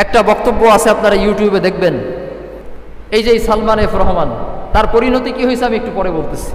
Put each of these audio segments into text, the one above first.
একটা বক্তব্য আছে, আপনারা ইউটিউবে দেখবেন। এই যে সালমান এফ রহমান, তার পরিণতি কি হয়েছে আমি একটু পরে বলতেছি।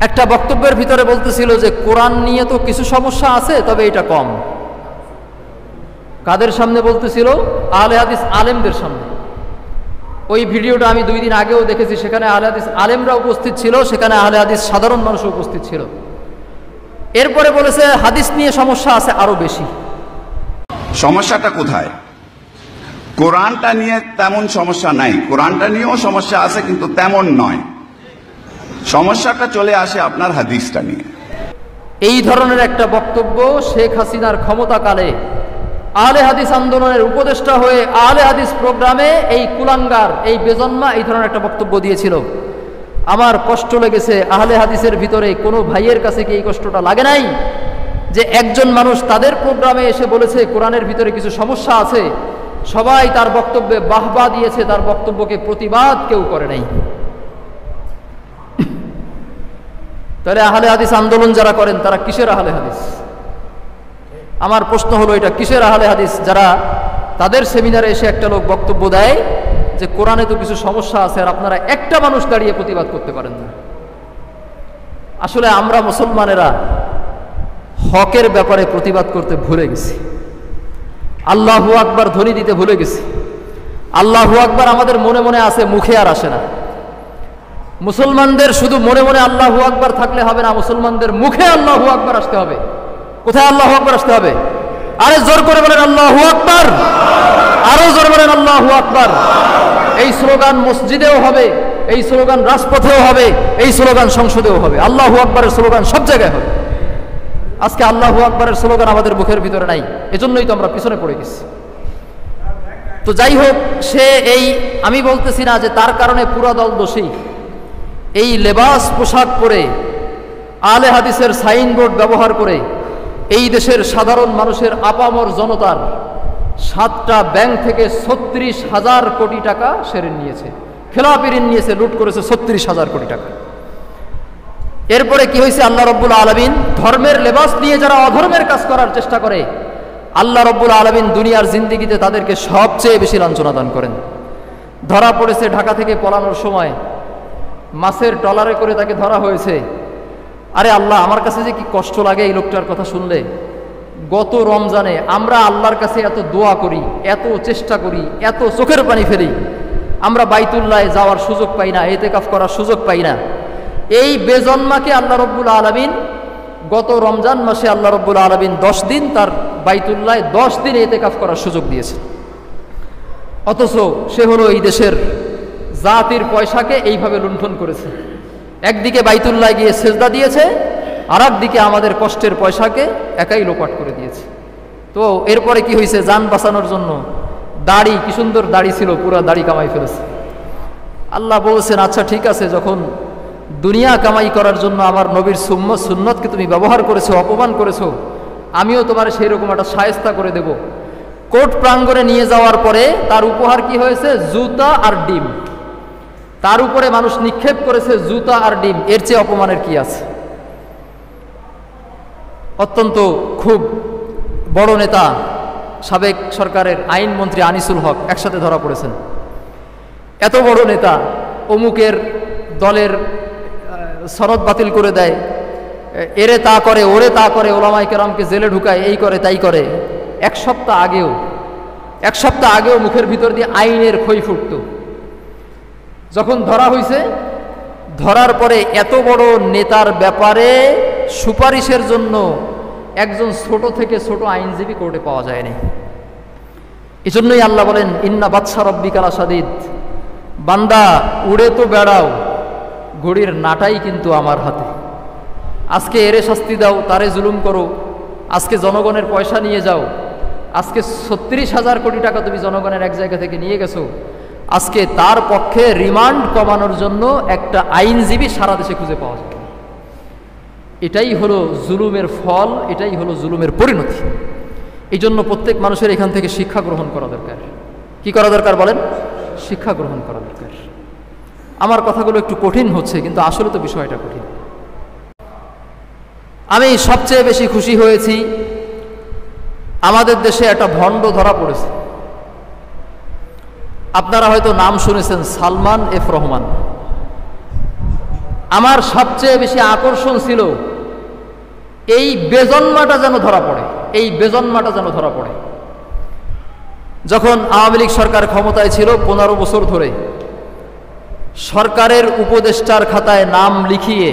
একটা বক্তব্যের ভিতরে বলতেছিল যে কোরআন নিয়ে তো কিছু সমস্যা আছে, তবে এটা কম। কাদের সামনে বলতেছিল? আহলে হাদিস আলেমদের সামনে। ওই ভিডিওটা আমি 2 দিন আগেও দেখেছি, সেখানে আহলে হাদিস আলেমরা উপস্থিত ছিল, সেখানে আহলে হাদিস সাধারণ মানুষও উপস্থিত ছিল। এরপরে বলেছে হাদিস নিয়ে সমস্যা আছে আরো বেশি। সমস্যাটা কোথায়? কোরআনটা নিয়ে তেমন সমস্যা নাই, কোরআনটা নিয়েও সমস্যা আছে কিন্তু তেমন নয়। সমস্যাটা চলে আসে আপনার হাদিসটা নিয়ে। এই ধরনের একটা বক্তব্য শেখ হাসিনার ক্ষমতাকালে আহলে হাদিস আন্দোলনের উপদেষ্টা হয়ে আহলে হাদিস প্রোগ্রামে এই কুলাঙ্গার, এই বেজন্মা এই ধরনের একটা বক্তব্য দিয়েছিল। আমার কষ্ট লেগেছে। আহলে হাদিসের ভিতরে কোনো ভাইয়ের কাছে কি এই কষ্টটা লাগে নাই যে একজন মানুষ তাদের প্রোগ্রামে এসে বলেছে কোরআনের ভিতরে কিছু সমস্যা আছে, সবাই তার বক্তব্যে বাহবা দিয়েছে, তার বক্তব্যকে প্রতিবাদ কেউ করে নাই। তাহলে আহলে হাদিস আন্দোলন যারা করেন তারা কিসের আহলে হাদিস? আমার প্রশ্ন হলো, এটা কিসের আহলে হাদিস যারা তাদের সেমিনারে এসে একটা লোক বক্তব্য দেয় যে কোরআনে তো কিছু সমস্যা আছে, আর আপনারা একটা মানুষ দাঁড়িয়ে প্রতিবাদ করতে পারেন না? আসলে আমরা মুসলমানেরা হকের ব্যাপারে প্রতিবাদ করতে ভুলে গেছি, আল্লাহু আকবার ধ্বনি দিতে ভুলে গেছি। আল্লাহু আকবার আমাদের মনে মনে আছে, মুখে আর আসে না। মুসলমানদের শুধু মনে মনে আল্লাহু আকবার থাকলে হবে না, মুসলমানদের মুখে আল্লাহু আকবার আসতে হবে। কোথায় আল্লাহু আকবার আসতে হবে? আরে জোর করে বলেন আল্লাহু আকবার, আরো জোর বলেন আল্লাহু আকবার। এই স্লোগান মসজিদেও হবে, এই স্লোগান রাজপথেও হবে, এই স্লোগান সংসদেও হবে। আল্লাহু আকবারের স্লোগান সব জায়গায় হবে। আজকে আল্লাহু আকবারের স্লোগান আমাদের মুখের ভিতরে নাই, এজন্যই তো আমরা পিছনে পড়ে গেছি। তো যাই হোক, সে এই, আমি বলতেছি না যে তার কারণে পুরো দল দোষী। এই লেবাস পোশাক পরে আহলে হাদিসের সাইনবোর্ড ব্যবহার করে এই দেশের সাধারণ মানুষের আপামর জনতার 7টা ব্যাংক থেকে 36,000 কোটি টাকা সে ঋণ নিয়েছে, খেলাপি ঋণ নিয়েছে, লুট করেছে 36,000 কোটি টাকা। এরপরে কি হয়েছে? আল্লাহ রব্বুল আলামিন ধর্মের লেবাস নিয়ে যারা অধর্মের কাজ করার চেষ্টা করে, আল্লাহ রব্বুল আলামিন দুনিয়ার জিন্দিগিতে তাদেরকে সবচেয়ে বেশি লাঞ্ছনা দান করেন। ধরা পড়েছে ঢাকা থেকে পলানোর সময়, মাছের ট্রলারে করে তাকে ধরা হয়েছে। আরে আল্লাহ, আমার কাছে যে কি কষ্ট লাগে এই লোকটার কথা শুনলে। গত রমজানে আমরা আল্লাহর কাছে এত দোয়া করি, এত চেষ্টা করি, এত চোখের পানি ফেলি, আমরা বাইতুল্লাহে যাওয়ার সুযোগ পাই না, ইতিকাফ করার সুযোগ পাই না। এই বেজন্মাকে আল্লাহ রব্বুল আলামিন গত রমজান মাসে আল্লাহ রব্বুল আলামিন 10 দিন তার বাইতুল্লাহে 10 দিন ইতিকাফ করার সুযোগ দিয়েছে। অথচ সে হলো এই দেশের জাতির পয়সাকে এইভাবে লুণ্ঠন করেছে। একদিকে বাইতুল্লাহে গিয়ে সেজদা দিয়েছে, আর একদিকে আমাদের কষ্টের পয়সাকে একাই লোপাট করে দিয়েছে। তো এরপরে কি হয়েছে? যান বাঁচানোর জন্য দাড়ি, কি সুন্দর দাড়ি ছিল, পুরো দাড়ি কামাই ফেলেছে। আল্লাহ বলছেন, আচ্ছা ঠিক আছে, যখন দুনিয়া কামাই করার জন্য আমার নবীর সুন্নতকে তুমি ব্যবহার করেছো, অপমান করেছো, আমিও তোমার সেই রকম একটা শায়েস্তা করে দেব। কোর্ট প্রাঙ্গণে নিয়ে যাওয়ার পরে তার উপহার কি হয়েছে? জুতা আর ডিম। তার উপরে মানুষ নিক্ষেপ করেছে জুতা আর ডিম। এর চেয়ে অপমানের কি আছে? অত্যন্ত খুব বড় নেতা, সাবেক সরকারের আইনমন্ত্রী আনিসুল হক একসাথে ধরা পড়েছেন। এত বড় নেতা অমুকের দলের সনদ বাতিল করে দেয়, এরে তা করে, ওরে তা করে, ওলামায়ে কেরামকে জেলে ঢুকায়, এই করে তাই করে। এক সপ্তাহ আগেও মুখের ভিতর দিয়ে আইনের খই ফুটত। যখন ধরা হয়েছে, ধরার পরে এত বড় নেতার ব্যাপারে সুপারিশের জন্য একজন ছোট থেকে ছোট আইনজীবী কোর্টে পাওয়া যায়নি। এজন্যই আল্লাহ বলেন, ইন্না বাদশা রব্বিকা লাশাদীদ, বান্দা উড়ে তো বেড়াও, ঘড়ির নাটাই কিন্তু আমার হাতে। আজকে এরে শাস্তি দাও, তারে জুলুম করো, আজকে জনগণের পয়সা নিয়ে যাও, আজকে 36,000 কোটি টাকা তুমি জনগণের এক জায়গা থেকে নিয়ে গেছো, আজকে তার পক্ষে রিমান্ড কমানোর জন্য একটা আইনজীবী সারা দেশে খুঁজে পাওয়া যায়। এটাই হলো জুলুমের ফল, এটাই হলো জুলুমের পরিণতি। এই জন্য প্রত্যেক মানুষের এখান থেকে শিক্ষা গ্রহণ করা দরকার। কি করা দরকার বলেন? শিক্ষা গ্রহণ করা দরকার। আমার কথাগুলো একটু কঠিন হচ্ছে, কিন্তু আসলে তো বিষয়টা কঠিন। আমি সবচেয়ে বেশি খুশি হয়েছি আমাদের দেশে একটা ভণ্ড ধরা পড়েছে। আপনারা হয়তো নাম শুনেছেন, সালমান এফ রহমান। আমার সবচেয়ে বেশি আকর্ষণ ছিল এই বেজন্মাটা যেন ধরা পড়ে, এই বেজন্মাটা যেন ধরা পড়ে। যখন আওয়ামী লীগ সরকার ক্ষমতায় ছিল 15 বছর ধরে, সরকারের উপদেষ্টার খাতায় নাম লিখিয়ে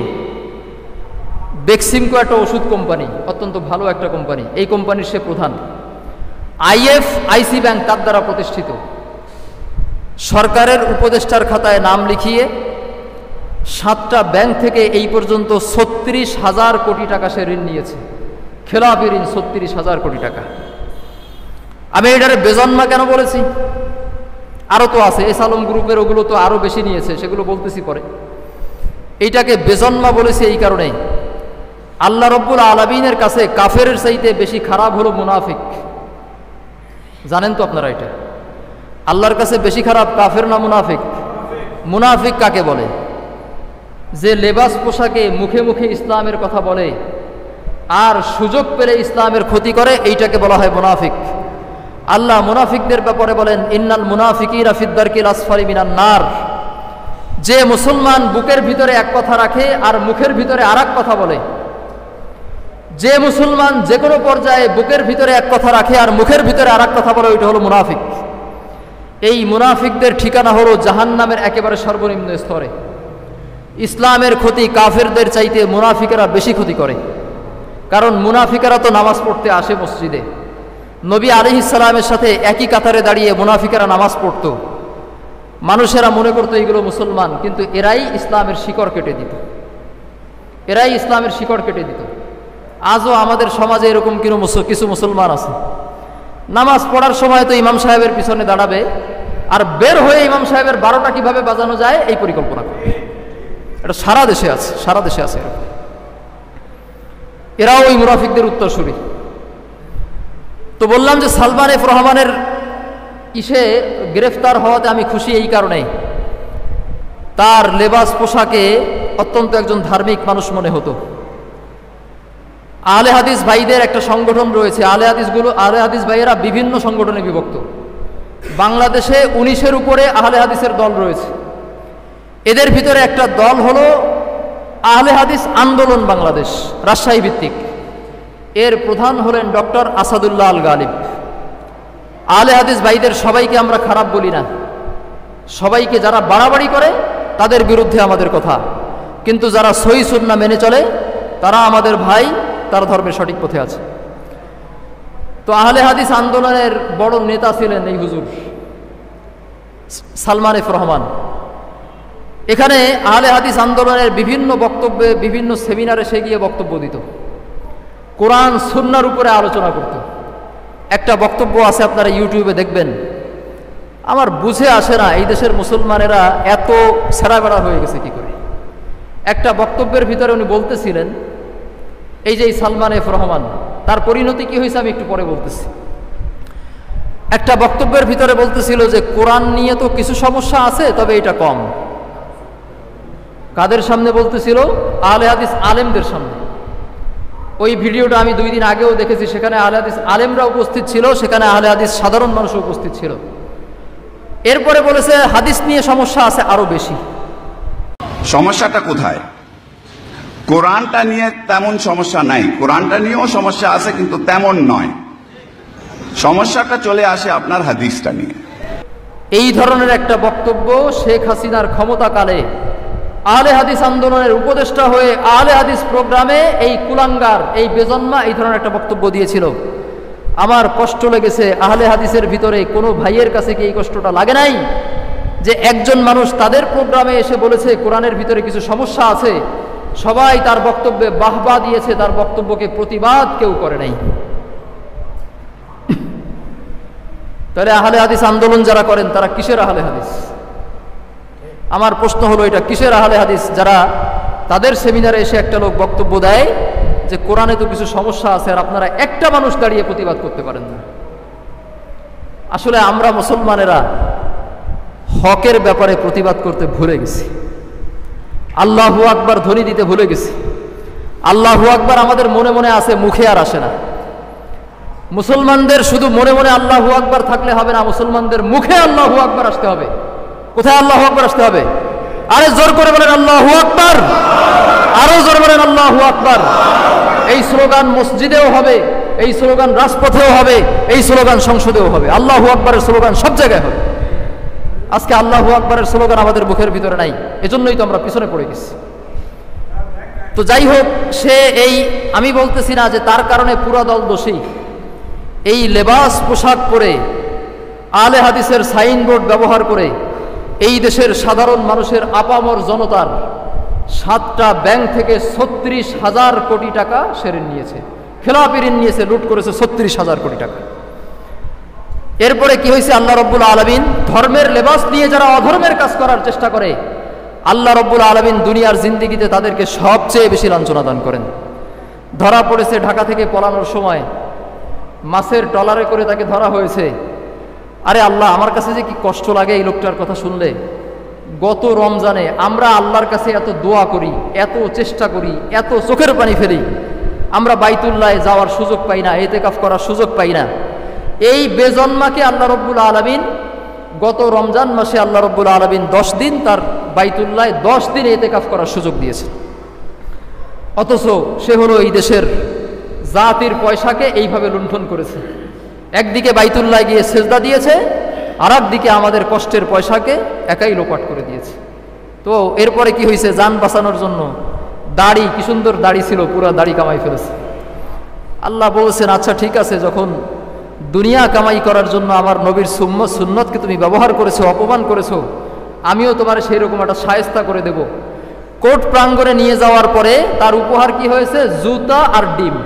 বেক্সিমকো একটা ওষুধ কোম্পানি, অত্যন্ত ভালো একটা কোম্পানি, এই কোম্পানির সে প্রধান, আইএফআইসি ব্যাংক তার দ্বারা প্রতিষ্ঠিত, সরকারের উপদেষ্টার খাতায় নাম লিখিয়ে 7টা ব্যাংক থেকে এই পর্যন্ত 36,000 কোটি টাকা সে ঋণ নিয়েছে, খেলাপি ঋণ 36,000 কোটি টাকা। আমি এটারে বেজন্মা কেন বলেছি? আরও তো আছে, এস আলম গ্রুপের ওগুলো তো আরও বেশি নিয়েছে, সেগুলো বলতেছি পরে। এইটাকে বেজন্মা বলেছি এই কারণে, আল্লাহ রব্বুল আলামিনের কাছে কাফেরের চাইতে বেশি খারাপ হলো মুনাফিক। জানেন তো আপনারা এটা? আল্লাহর কাছে বেশি খারাপ কাফের না মুনাফিক? মুনাফিক কাকে বলে? যে লেবাস পোশাকে মুখে মুখে ইসলামের কথা বলে আর সুযোগ পেলে ইসলামের ক্ষতি করে, এইটাকে বলা হয় মুনাফিক। আল্লাহ মুনাফিকদের ব্যাপারে বলেন, ইন্নাল মুনাফিকিনা ফিদ দারকিল আসফালি মিনান নার। যে মুসলমান বুকের ভিতরে এক কথা রাখে আর মুখের ভিতরে আরেক কথা বলে, যে মুসলমান যে কোনো পর্যায়ে বুকের ভিতরে এক কথা রাখে আর মুখের ভিতরে আরেক কথা বলে, ওইটা হলো মুনাফিক। এই মুনাফিকদের ঠিকানা হলো জাহান্নামের একেবারে সর্বনিম্ন স্তরে। ইসলামের ক্ষতি কাফেরদের চাইতে মুনাফিকেরা বেশি ক্ষতি করে, কারণ মুনাফিকেরা তো নামাজ পড়তে আসে মসজিদে। নবী আলাইহিস সালামের সাথে একই কাতারে দাঁড়িয়ে মুনাফিকেরা নামাজ পড়তো। মানুষেরা মনে করতো এগুলো মুসলমান, কিন্তু এরাই ইসলামের শিকড় কেটে দিত, এরাই ইসলামের শিকড় কেটে দিত। আজও আমাদের সমাজে এরকম কিছু মুসলমান আছে, নামাজ পড়ার সময় তো ইমাম সাহেবের পিছনে দাঁড়াবে আর বের হয়ে ইমাম সাহেবের 12টা কিভাবে বাজানো যায় এই পরিকল্পনা করবে। এটা সারা দেশে আছে, সারা দেশে আছে এরকম। এরাও ওই মুনাফিকদের উত্তরসূরি। তো বললাম যে সালমান এফ রহমানের গ্রেফতার হওয়াতে আমি খুশি এই কারণে, তার লেবাস পোশাকে অত্যন্ত একজন ধার্মিক মানুষ মনে হতো। আহলে হাদিস ভাইদের একটা সংগঠন রয়েছে, আহলে হাদিস ভাইয়েরা বিভিন্ন সংগঠনে বিভক্ত। বাংলাদেশে 19-এর উপরে আহলে হাদিসের দল রয়েছে। এদের ভিতরে একটা দল হলো আহলে হাদিস আন্দোলন বাংলাদেশ, রাজশাহী ভিত্তিক। এর প্রধান হলেন ডক্টর আসাদুল্লাহ আল গালিব। আহলে হাদিস ভাইদের সবাইকে আমরা খারাপ বলি না, সবাইকে যারা বাড়াবাড়ি করে তাদের বিরুদ্ধে আমাদের কথা, কিন্তু যারা সহিহ সুন্নাহ মেনে চলে তারা আমাদের ভাই, তার ধর্মের সঠিক পথে আছে। তো আহলে হাদিস আন্দোলনের বড় নেতা ছিলেন এই হুজুর সালমান এফ রহমান। এখানে আহলে হাদিস আন্দোলনের বিভিন্ন বক্তব্যে, বিভিন্ন সেমিনারে সে গিয়ে বক্তব্য দিত, কোরআন সুন্নাহর উপরে আলোচনা করত। একটা বক্তব্য আছে, আপনারা ইউটিউবে দেখবেন। আমার বুঝে আসে না এই দেশের মুসলমানেরা এত ছেঁড়াবেড়া হয়ে গেছে কি করে। একটা বক্তব্যের ভিতরে উনি বলতেছিলেন, এই যে সালমান এফ রহমান, তার পরিণতি কি হয়েছে আমি একটু পরে বলতেছি। একটা বক্তব্যের ভিতরে বলতেছিল যে কোরআন নিয়ে তো কিছু সমস্যা আছে, তবে এটা কম। কাদের সামনে বলতেছিল? আহলে হাদিস আলেমদের সামনে। ওই ভিডিওটা আমি 2 দিন আগেও দেখেছি, সেখানে আহলে হাদিস আলেমরা উপস্থিত ছিল, সেখানে আহলে হাদিস সাধারণ মানুষ উপস্থিত ছিল। এরপরে বলেছে হাদিস নিয়ে সমস্যা আছে আরো বেশি। সমস্যাটা কোথায়? কোরআনটা নিয়ে তেমন সমস্যা নাই, কোরআনটা নিয়েও সমস্যা আছে কিন্তু তেমন নয়। সমস্যাটা চলে আসে আপনার হাদিসটা নিয়ে। এই ধরনের একটা বক্তব্য শেখ হাসিনার ক্ষমতাকালে আহলে হাদিস আন্দোলনের উপদেষ্টা হয়ে আহলে হাদিস প্রোগ্রামে এই কুলাঙ্গার, এই বেজন্মা এই ধরনের একটা বক্তব্য দিয়েছিল। আমার কষ্ট লেগেছে। আহলে হাদিসের ভিতরে কোনো ভাইয়ের কাছে কি এই কষ্টটা লাগে নাই যে একজন মানুষ তাদের প্রোগ্রামে এসে বলেছে কোরআনের ভিতরে কিছু সমস্যা আছে, সবাই তার বক্তব্যে বাহবা দিয়েছে, তার বক্তব্যকে প্রতিবাদ কেউ করে নাই। তাহলে আহলে হাদিস আন্দোলন যারা করেন তারা কিসের আহলে হাদিস? আমার প্রশ্ন হলো এটা কিসের আহলে হাদিস, যারা তাদের সেমিনারে এসে একটা লোক বক্তব্য দেয় যে কোরআনে তো কিছু সমস্যা আছে আর আপনারা একটা মানুষ দাঁড়িয়ে প্রতিবাদ করতে পারেন না। আসলে আমরা মুসলমানেরা হকের ব্যাপারে প্রতিবাদ করতে ভুলে গেছি, আল্লাহু আকবার ধ্বনি দিতে ভুলে গেছি। আল্লাহু আকবার আমাদের মনে মনে আছে, মুখে আর আসে না। মুসলমানদের শুধু মনে মনে আল্লাহু আকবার থাকলে হবে না, মুসলমানদের মুখে আল্লাহু আকবার আসতে হবে। কোথায় আল্লাহু আকবার আসতে হবে? আরে জোর করে বলেন আল্লাহু আকবার, আরো জোর বলেন আল্লাহু আকবার। এই স্লোগান মসজিদেও হবে, এই স্লোগান রাজপথেও হবে, এই স্লোগান সংসদেও হবে। আল্লাহু আকবারের স্লোগান সব জায়গায় হবে। আজকে আল্লাহু আকবারের স্লোগান আমাদের মুখের ভিতরে নাই, এজন্যই তো আমরা পিছনে পড়ে গেছি। তো যাই হোক, সে এই, আমি বলতেছি না যে তার কারণে পুরা দল দোষী। এই লেবাস পোশাক পরে আলে হাদিসের সাইনবোর্ড ব্যবহার করে এই দেশের সাধারণ মানুষের আপামর জনতার 7টা ব্যাংক থেকে 36,000 কোটি টাকা সে ঋণ নিয়েছে, খেলাপি ঋণ নিয়েছে, লুট করেছে 36,000 কোটি টাকা। এরপরে কি হয়েছে? আল্লাহ রব্বুল আলামিন ধর্মের লেবাস নিয়ে যারা অধর্মের কাজ করার চেষ্টা করে, আল্লাহ রব্বুল আলামিন দুনিয়ার জিন্দেগিতে তাদেরকে সবচেয়ে বেশি লাঞ্ছনা দান করেন। ধরা পড়েছে ঢাকা থেকে পলানোর সময়, মাছের ট্রলারে করে তাকে ধরা হয়েছে। আরে আল্লাহ, আমার কাছে যে কি কষ্ট লাগে এই লোকটার কথা শুনলে। গত রমজানে আমরা আল্লাহর কাছে এত দোয়া করি, এত চেষ্টা করি, এত চোখের পানি ফেলি, আমরা বাইতুল্লাহে যাওয়ার সুযোগ পাই না, ইতিকাফ করার সুযোগ পাই না। এই বেজন্মাকে আল্লাহ রব্বুল আলামিন গত রমজান মাসে আল্লাহ রব্বুল আলামিন 10 দিন তার বাইতুল্লাহে 10 দিন ইতিকাফ করার সুযোগ দিয়েছে। অথচ সে হলো এই দেশের জাতির পয়সাকে এইভাবে লুণ্ঠন করেছে। একদিকে বাইতুল্লাহ গিয়ে সেজদা দিয়েছে, আর একদিকে আমাদের কষ্টের পয়সাকে একাই লোপাট করে দিয়েছে। তো এরপরে কি হয়েছে? যান বাঁচানোর জন্য দাড়ি, কি সুন্দর দাড়ি ছিল, পুরো দাড়ি কামাই ফেলেছে। আল্লাহ বলছেন, আচ্ছা ঠিক আছে, যখন দুনিয়া কামাই করার জন্য আমার নবীর সুন্নতকে তুমি ব্যবহার করেছো, অপমান করেছো, আমিও তোমার সেই রকম একটা শায়েস্তা করে দেব। কোর্ট প্রাঙ্গণে নিয়ে যাওয়ার পরে তার উপহার কি হয়েছে? জুতা আর ডিম।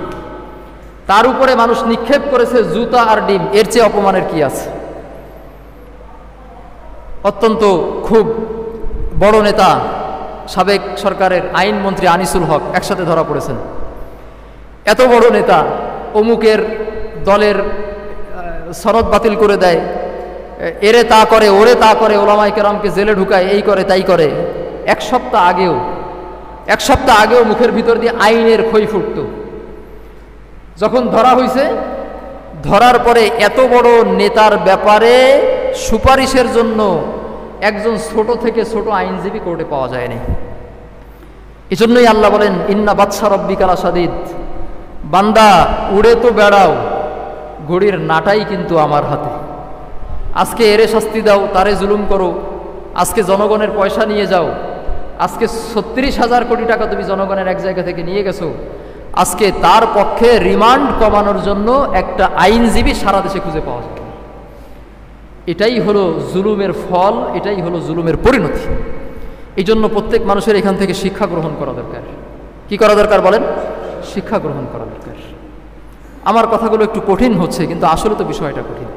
তার উপরে মানুষ নিক্ষেপ করেছে জুতা আর ডিম, এর চেয়ে অপমানের কি আছে? অত্যন্ত খুব বড় নেতা, সাবেক সরকারের আইনমন্ত্রী আনিসুল হক একসাথে ধরা পড়েছেন। এত বড় নেতা অমুকের দলের সনদ বাতিল করে দেয়, এরে তা করে, ওরে তা করে, ওলামায়ে কেরামকে জেলে ঢুকায়, এই করে তাই করে। এক সপ্তাহ আগেও মুখের ভিতর দিয়ে আইনের খই ফুটত। যখন ধরা হয়েছে, ধরার পরে এত বড় নেতার ব্যাপারে সুপারিশের জন্য একজন ছোট থেকে ছোট আইনজীবী কোর্টে পাওয়া যায়নি। এজন্যই আল্লাহ বলেন, ইন্না বাদশা রব্বিকা লাশাদীদ, বান্দা উড়ে তো বেড়াও, ঘড়ির নাটাই কিন্তু আমার হাতে। আজকে এরে শাস্তি দাও, তারে জুলুম করো, আজকে জনগণের পয়সা নিয়ে যাও, আজকে 36,000 কোটি টাকা তুমি জনগণের এক জায়গা থেকে নিয়ে গেছো, আজকে তার পক্ষে রিমান্ড কমানোর জন্য একটা আইনজীবী সারা দেশে খুঁজে পাওয়া যায়। এটাই হলো জুলুমের ফল, এটাই হলো জুলুমের পরিণতি। এই জন্য প্রত্যেক মানুষের এখান থেকে শিক্ষা গ্রহণ করা দরকার। কি করা দরকার বলেন? শিক্ষা গ্রহণ করা দরকার। আমার কথাগুলো একটু কঠিন হচ্ছে, কিন্তু আসলে তো বিষয়টা কঠিন।